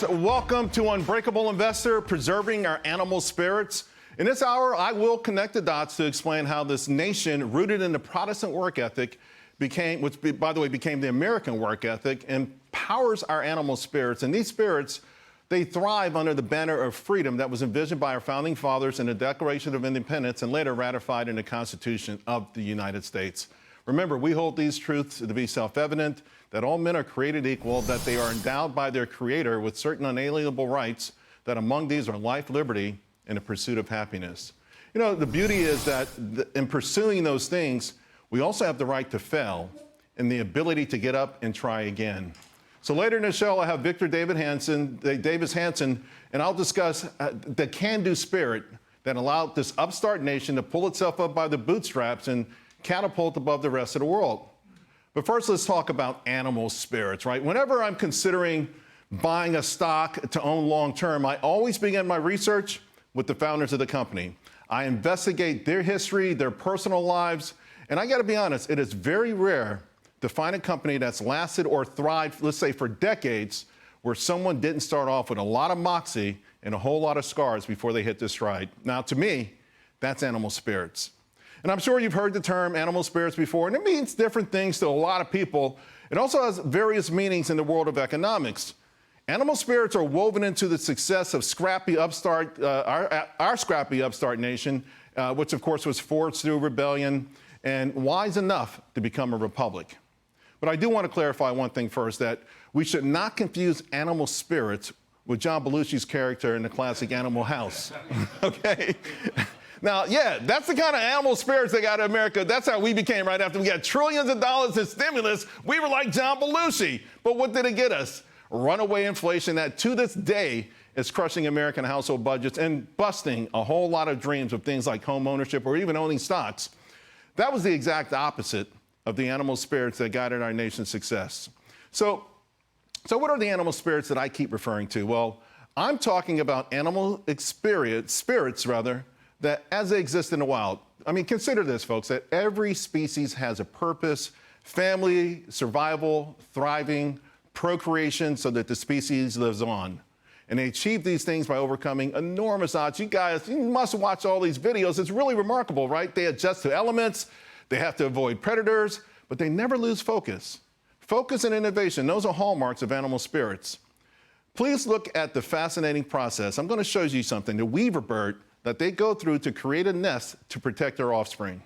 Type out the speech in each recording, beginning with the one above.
Welcome to Unbreakable Investor, preserving our animal spirits. In this hour, I will connect the dots to explain how this nation, rooted in the Protestant work ethic, which by the way became the American work ethic, empowers our animal spirits. And these spirits, they thrive under the banner of freedom that was envisioned by our founding fathers in the Declaration of Independence and later ratified in the Constitution of the United States. Remember, we hold these truths to be self-evident, that all men are created equal, that they are endowed by their Creator with certain unalienable rights, that among these are life, liberty, and the pursuit of happiness. You know, the beauty is that in pursuing those things, we also have the right to fail and the ability to get up and try again. So later in the show, I have Victor Davis Hanson, and I'll discuss the can-do spirit that allowed this upstart nation to pull itself up by the bootstraps and catapult above the rest of the world. But first, let's talk about animal spirits, right? Whenever I'm considering buying a stock to own long-term, I always begin my research with the founders of the company. I investigate their history, their personal lives, and I gotta be honest, it is very rare to find a company that's lasted or thrived, let's say for decades, where someone didn't start off with a lot of moxie and a whole lot of scars before they hit this stride. Now, to me, that's animal spirits. And I'm sure you've heard the term animal spirits before, and it means different things to a lot of people. It also has various meanings in the world of economics. Animal spirits are woven into the success of scrappy upstart, our scrappy upstart nation, which of course was forged through rebellion and wise enough to become a republic. But I do want to clarify one thing first, that we should not confuse animal spirits with John Belushi's character in the classic Animal House, okay? Now, yeah, that's the kind of animal spirits they got in America. That's how we became right after we got trillions of dollars in stimulus. We were like John Belushi. But what did it get us? Runaway inflation that to this day is crushing American household budgets and busting a whole lot of dreams of things like home ownership or even owning stocks. That was the exact opposite of the animal spirits that guided our nation's success. So what are the animal spirits that I keep referring to? Well, I'm talking about animal spirits, that as they exist in the wild. I mean, consider this, folks, that every species has a purpose: family, survival, thriving, procreation, so that the species lives on. And they achieve these things by overcoming enormous odds. You guys, you must watch all these videos. It's really remarkable, right? They adjust to elements, they have to avoid predators, but they never lose focus. Focus and innovation, those are hallmarks of animal spirits. Please look at the fascinating process. I'm going to show you something, the weaver bird, that they go through to create a nest to protect their offspring.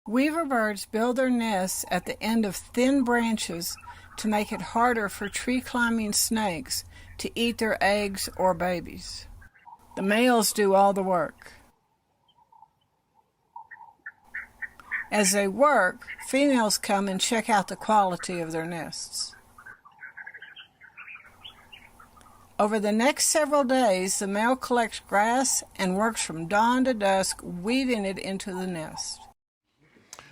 Weaver birds build their nests at the end of thin branches to make it harder for tree-climbing snakes to eat their eggs or babies. The males do all the work. As they work, females come and check out the quality of their nests. Over the next several days, the male collects grass and works from dawn to dusk, weaving it into the nest.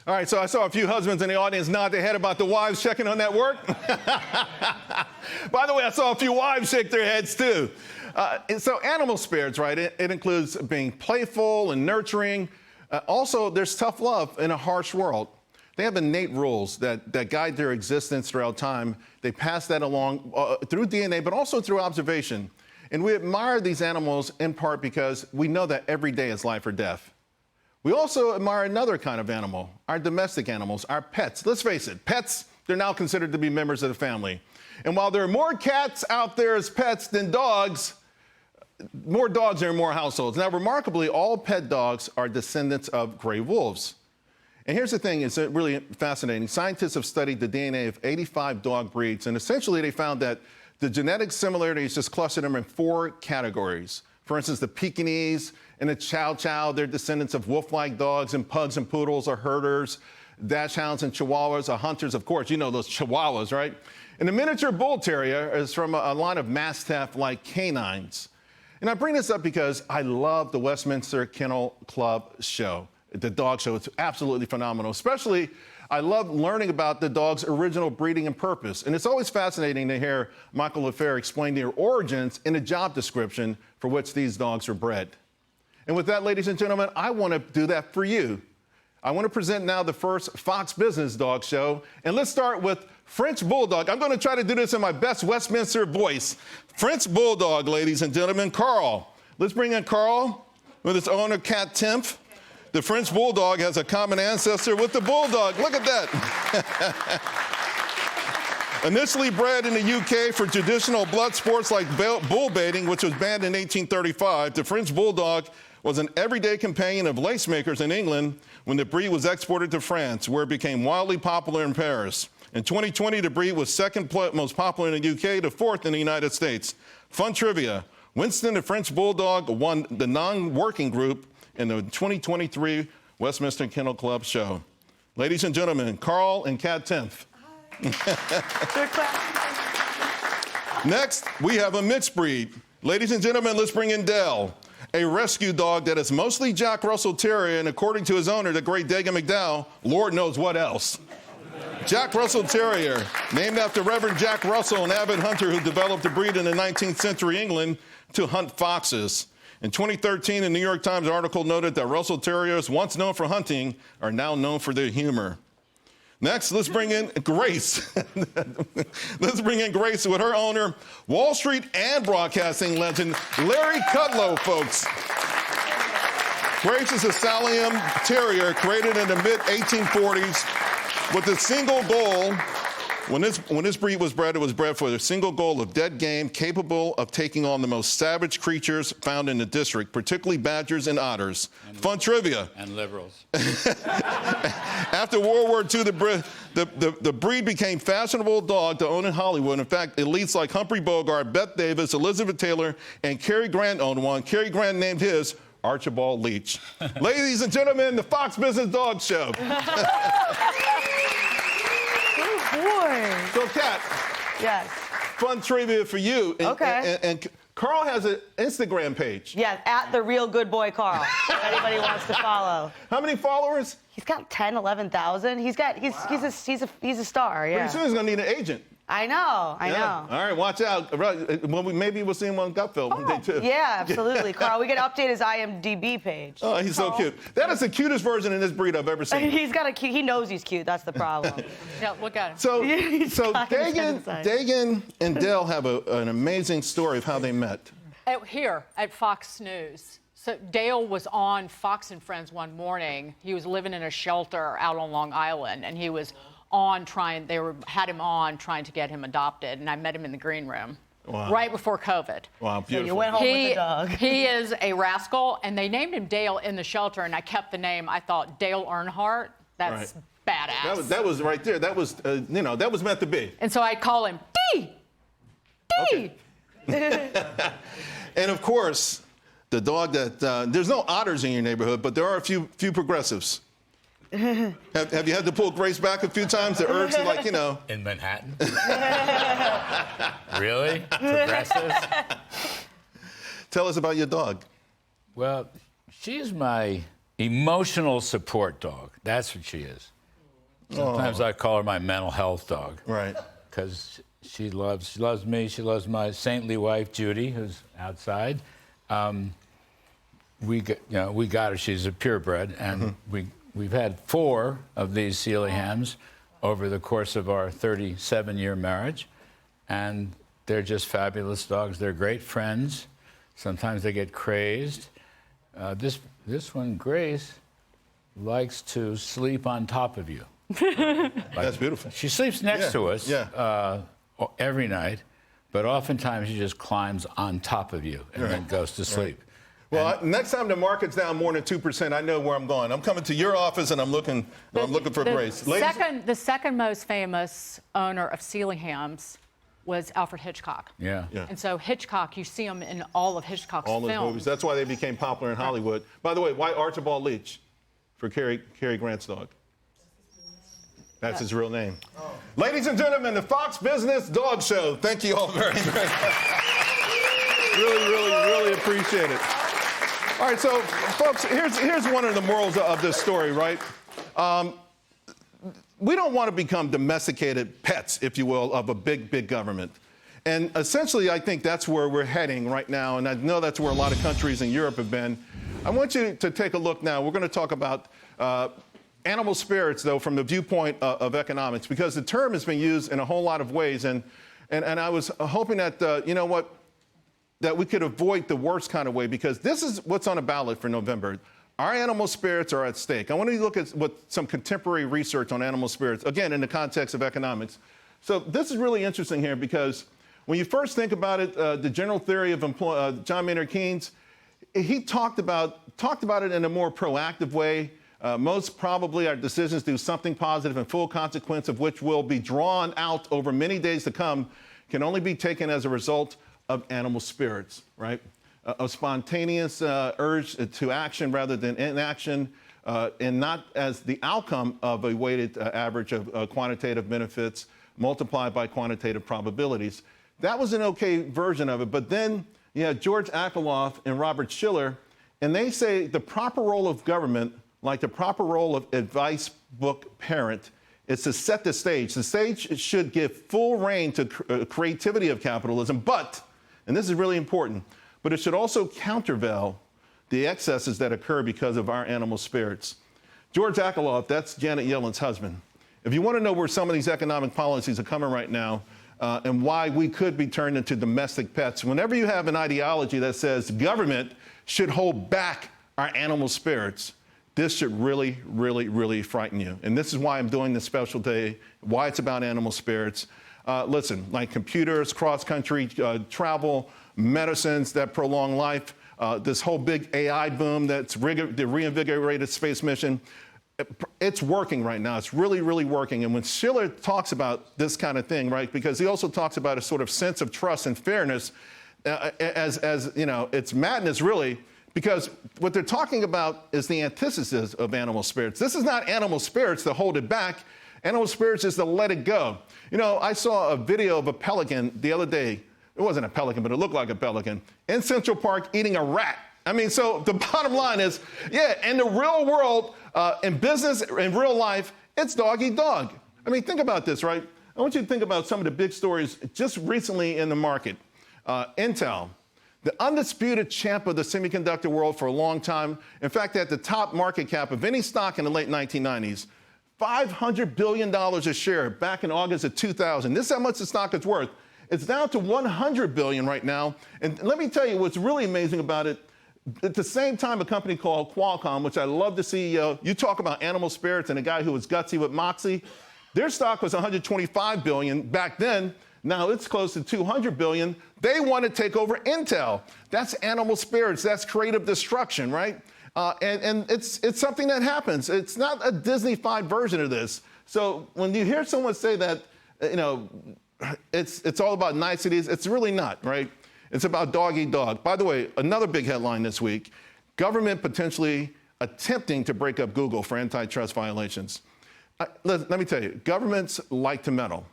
All right, so I saw a few husbands in the audience nod their head about the wives checking on that work. By the way, I saw a few wives shake their heads too. So animal spirits, right? It includes being playful and nurturing. Also, there's tough love in a harsh world. They have innate rules that guide their existence throughout time. They pass that along through DNA, but also through observation. And we admire these animals in part because we know that every day is life or death. We also admire another kind of animal, our domestic animals, our pets. Let's face it, pets, they're now considered to be members of the family. And while there are more cats out there as pets than dogs, more dogs are in more households. Now, remarkably, all pet dogs are descendants of gray wolves. And here's the thing, it's really fascinating. Scientists have studied the DNA of 85 dog breeds, and essentially they found that the genetic similarities just clustered them in 4 categories. For instance, the Pekingese and the Chow Chow, they're descendants of wolf-like dogs, and pugs and poodles are herders. Dachshunds and Chihuahuas are hunters, of course. You know those Chihuahuas, right? And the miniature bull terrier is from a line of Mastiff-like canines. And I bring this up because I love the Westminster Kennel Club show. The dog show, it's absolutely phenomenal. Especially, I love learning about the dog's original breeding and purpose. And it's always fascinating to hear Michael LaFair explain their origins in a job description for which these dogs are bred. And with that, ladies and gentlemen, I want to do that for you. I want to present now the first Fox Business Dog Show. And let's start with French Bulldog. I'm going to try to do this in my best Westminster voice. French Bulldog, ladies and gentlemen, Carl. Let's bring in Carl with his owner, Cat Timph. The French Bulldog has a common ancestor with the Bulldog. Look at that. Initially bred in the UK for traditional blood sports like bull baiting, which was banned in 1835, the French Bulldog was an everyday companion of lacemakers in England when the breed was exported to France, where it became wildly popular in Paris. In 2020, the breed was second most popular in the UK to fourth in the United States. Fun trivia. Winston, the French Bulldog, won the non-working group in the 2023 Westminster Kennel Club show. Ladies and gentlemen, Carl and Cat Timph. Next, we have a mixed breed. Ladies and gentlemen, let's bring in Dell, a rescue dog that is mostly Jack Russell Terrier, and according to his owner, the great Dagan McDowell, Lord knows what else. Jack Russell Terrier, named after Reverend Jack Russell, an avid hunter who developed the breed in the 19th century England to hunt foxes. In 2013, a New York Times article noted that Russell Terriers, once known for hunting, are now known for their humor. Next, let's bring in Grace. Let's bring in Grace with her owner, Wall Street and broadcasting legend, Larry Kudlow, folks. Grace is a Stallion Terrier created in the mid-1840s with a single goal. When this breed was bred, it was bred for the single goal of dead game capable of taking on the most savage creatures found in the district, particularly badgers and otters. Fun trivia. And liberals. After World War II, the breed became fashionable dog to own in Hollywood. In fact, elites like Humphrey Bogart, Bette Davis, Elizabeth Taylor, and Cary Grant owned one. Cary Grant named his Archibald Leach. Ladies and gentlemen, the Fox Business Dog Show. Boy. So, Kat. Yes. Fun trivia for you. Okay. And Carl has an Instagram page. Yeah, at the Real Good Boy Carl. If anybody wants to follow. How many followers? He's got 10, 11,000. He's a star. Yeah. Pretty soon he's gonna need an agent. I know. All right, watch out. Maybe we'll see him on Gutfeld one day too. Yeah, absolutely, Carl. We got to update his IMDb page. Oh, he's so cute. That is the cutest version of this breed I've ever seen. He's got a cute. He knows he's cute. That's the problem. Yeah, look at him. So Dagan Dagan and Dell have an amazing story of how they met. Here at Fox News. So Dale was on Fox and Friends one morning. He was living in a shelter out on Long Island, and he was had him on trying to get him adopted, and I met him in the green room right before COVID. Wow, beautiful. So you went home with the dog. He is a rascal, and they named him Dale in the shelter, and I kept the name. I thought Dale Earnhardt. That's badass. That was right there. That was that was meant to be. And so I call him D. Okay. And of course, the dog that there's no otters in your neighborhood, but there are a few progressives. Have you had to pull Grace back a few times? The urge to, like, In Manhattan? Really? Progressives? Tell us about your dog. Well, she's my emotional support dog. That's what she is. Sometimes I call her my mental health dog. Right. Because she loves me. She loves my saintly wife, Judy, who's outside. We got her. She's a purebred, and we've had 4 of these Sealyhams over the course of our 37-year marriage, and they're just fabulous dogs. They're great friends. Sometimes they get crazed. This one, Grace, likes to sleep on top of you. That's beautiful. She sleeps next to us every night, but oftentimes she just climbs on top of you and then goes to sleep. Well, next time the market's down more than 2%, I know where I'm going. I'm coming to your office and I'm looking for Grace. The second most famous owner of Sealyhams was Alfred Hitchcock. Yeah. And so Hitchcock, you see him in all of Hitchcock's all those films. movies. That's why they became popular in Hollywood. By the way, why Archibald Leach for Cary Grant's dog? That's his real name. Oh. Ladies and gentlemen, the Fox Business Dog Show. Thank you all very much. Really appreciate it. All right, so folks, here's one of the morals of this story, right? We don't want to become domesticated pets, if you will, of a big government. And essentially, I think that's where we're heading right now, and I know that's where a lot of countries in Europe have been. I want you to take a look now. We're going to talk about animal spirits, though, from the viewpoint of economics, because the term has been used in a whole lot of ways. And I was hoping that, you know what, that we could avoid the worst kind of way, because this is what's on the ballot for November. Our animal spirits are at stake. I want to look at what some contemporary research on animal spirits, again, in the context of economics. So this is really interesting here, because when you first think about it, the general theory of John Maynard Keynes, he talked about it in a more proactive way. Most probably our decisions do something positive, and full consequence of which will be drawn out over many days to come can only be taken as a result of animal spirits, right? A spontaneous urge to action rather than inaction, and not as the outcome of a weighted average of quantitative benefits multiplied by quantitative probabilities. That was an okay version of it. But then you had George Akerlof and Robert Shiller, and they say the proper role of government, like the proper role of advice book parent, is to set the stage. The stage should give full rein to creativity of capitalism, but, and this is really important, but it should also countervail the excesses that occur because of our animal spirits. George Akerlof, that's Janet Yellen's husband. If you want to know where some of these economic policies are coming right now, and why we could be turned into domestic pets, whenever you have an ideology that says government should hold back our animal spirits, this should really, really, really frighten you. And this is why I'm doing this special day, why it's about animal spirits. Listen, like computers, cross-country travel, medicines that prolong life, this whole big AI boom that's the reinvigorated space mission, it's working right now. It's really, really working. And when Shiller talks about this kind of thing, right, because he also talks about a sort of sense of trust and fairness, as you know, it's madness, really, because what they're talking about is the antithesis of animal spirits. This is not animal spirits to hold it back. Animal spirits is to let it go. You know, I saw a video of a pelican the other day. It wasn't a pelican, but it looked like a pelican in Central Park eating a rat. I mean, so the bottom line is, yeah, in the real world, in business, in real life, it's dog eat dog. I mean, think about this, right? I want you to think about some of the big stories just recently in the market. Intel, the undisputed champ of the semiconductor world for a long time. In fact, at the top market cap of any stock in the late 1990s, $500 billion a share back in August of 2000. This is how much the stock is worth. It's down to $100 billion right now. And let me tell you what's really amazing about it. At the same time, a company called Qualcomm, which I love the CEO, you talk about animal spirits and a guy who was gutsy with Moxie, their stock was $125 billion back then. Now it's close to $200 billion. They want to take over Intel. That's animal spirits. That's creative destruction, right? And it's something that happens. It's not a Disney-fied version of this. So when you hear someone say that, you know, it's all about niceties, it's really not, right? It's about dog eat dog. By the way, another big headline this week, government potentially attempting to break up Google for antitrust violations. Let me tell you, governments like to meddle.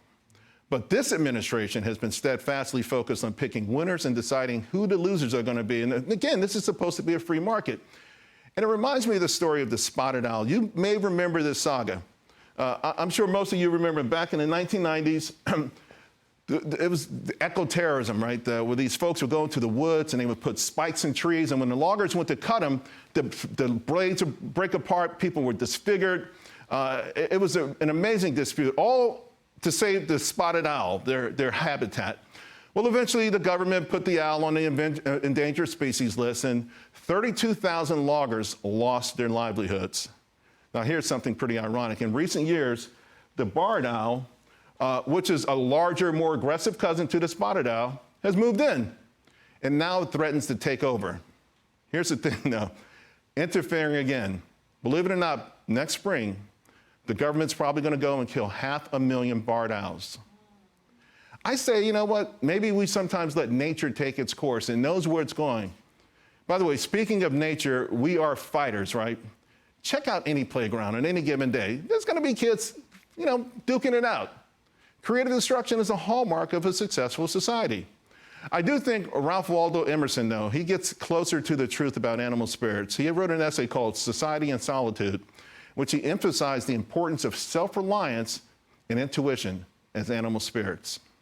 But this administration has been steadfastly focused on picking winners and deciding who the losers are going to be. And again, this is supposed to be a free market. And it reminds me of the story of the spotted owl. You may remember this saga. I'm sure most of you remember back in the 1990s, it was eco-terrorism, right? Where these folks would go into the woods and they would put spikes in trees. And when the loggers went to cut them, the blades would break apart. People were disfigured. It was an amazing dispute, all to save the spotted owl, their habitat. Well, eventually the government put the owl on the endangered species list, and 32,000 loggers lost their livelihoods. Now, here's something pretty ironic. In recent years, the barred owl, which is a larger, more aggressive cousin to the spotted owl, has moved in, and now it threatens to take over. Here's the thing, though, interfering again. Believe it or not, next spring, the government's probably going to go and kill 500,000 barred owls. I say, you know what? Maybe we sometimes let nature take its course and knows where it's going. By the way, speaking of nature, we are fighters, right? Check out any playground on any given day. There's going to be kids, you know, duking it out. Creative destruction is a hallmark of a successful society. I do think Ralph Waldo Emerson, though, he gets closer to the truth about animal spirits. He wrote an essay called Society and Solitude, which he emphasized the importance of self-reliance and intuition as animal spirits.